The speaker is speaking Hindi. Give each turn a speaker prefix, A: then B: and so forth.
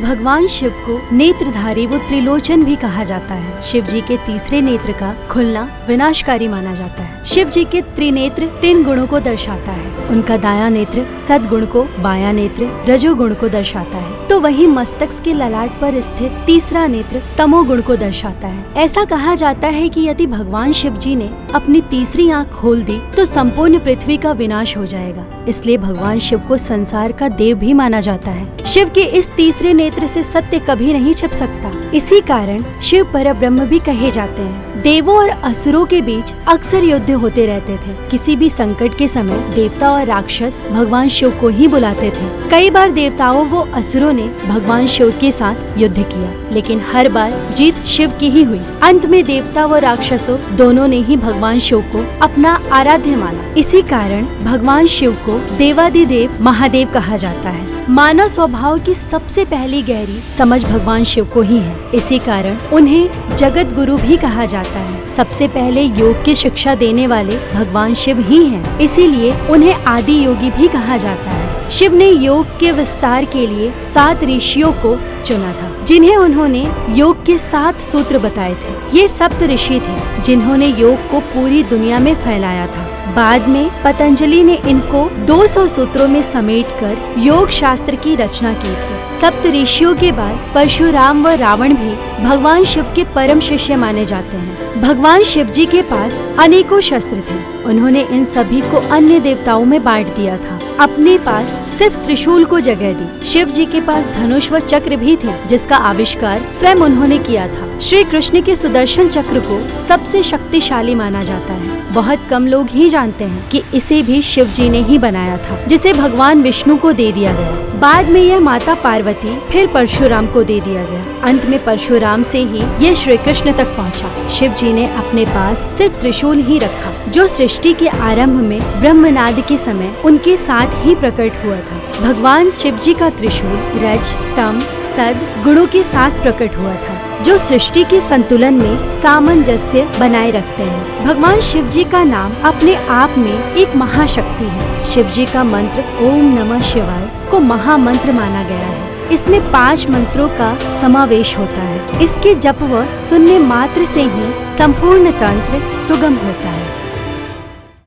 A: भगवान शिव को नेत्रधारी व त्रिलोचन भी कहा जाता है। शिव जी के तीसरे नेत्र का खुलना विनाशकारी माना जाता है। शिव जी के त्रिनेत्र 3 गुणों को दर्शाता है। उनका दायां नेत्र सद्गुण को, बायां नेत्र रजोगुण को दर्शाता है, तो वही मस्तक के ललाट पर स्थित तीसरा नेत्र तमोगुण को दर्शाता है। ऐसा कहा जाता है कि यदि भगवान शिव जी ने अपनी तीसरी आँख खोल दी तो संपूर्ण पृथ्वी का विनाश हो जाएगा। इसलिए भगवान शिव को संसार का देव भी माना जाता है। शिव के इस तीसरे नेत्र से सत्य कभी नहीं छिप सकता। इसी कारण शिव परब्रह्म भी कहे जाते हैं। देवों और असुरों के बीच अक्सर युद्ध होते रहते थे। किसी भी संकट के समय देवता और राक्षस भगवान शिव को ही बुलाते थे। कई बार देवताओं व असुरों ने भगवान शिव के साथ युद्ध किया, लेकिन हर बार जीत शिव की ही हुई। अंत में देवता व राक्षसों दोनों ने ही भगवान शिव को अपना आराध्य माना। इसी कारण भगवान शिव को देवादिदेव महादेव कहा जाता है। मानव स्वभाव की सबसे पहली गहरी समझ भगवान शिव को ही है। इसी कारण उन्हें जगत गुरु भी कहा जाता है। सबसे पहले योग की शिक्षा देने वाले भगवान शिव ही हैं। इसीलिए उन्हें आदि योगी भी कहा जाता है। शिव ने योग के विस्तार के लिए 7 ऋषियों को चुना था, जिन्हें उन्होंने योग के 7 सूत्र बताए थे। ये सप्त ऋषि थे जिन्होंने योग को पूरी दुनिया में फैलाया था। बाद में पतंजलि ने इनको 200 सूत्रों में समेटकर योग शास्त्र की रचना की थी। सप्त ऋषियों के बाद परशुराम व रावण भी भगवान शिव के परम शिष्य माने जाते हैं। भगवान शिव जी के पास अनेकों शस्त्र थे। उन्होंने इन सभी को अन्य देवताओं में बांट दिया था। अपने पास सिर्फ त्रिशूल को जगह दी। शिव जी के पास धनुष व चक्र भी थे, जिसका आविष्कार स्वयं उन्होंने किया था। श्री कृष्ण के सुदर्शन चक्र को सबसे शक्तिशाली माना जाता है। बहुत कम लोग ही जानते हैं कि इसे भी शिव जी ने ही बनाया था, जिसे भगवान विष्णु को दे दिया गया। बाद में यह माता पार्वती फिर परशुराम को दे दिया गया। अंत में परशुराम से ही यह श्री कृष्ण तक पहुंचा। शिव जी ने अपने पास सिर्फ त्रिशूल ही रखा, जो सृष्टि के आरंभ में ब्रह्मनाद के समय उनके साथ ही प्रकट हुआ था। भगवान शिव जी का त्रिशूल रज, तम, सद गुणों के साथ प्रकट हुआ था, जो सृष्टि के संतुलन में सामंजस्य बनाए रखते हैं। भगवान शिव जी का नाम अपने आप में एक महाशक्ति है। शिव जी का मंत्र ओम नमः शिवाय को महामंत्र माना गया है। इसमें 5 मंत्रों का समावेश होता है। इसके जप व सुनने मात्र से ही संपूर्ण तंत्र सुगम होता है।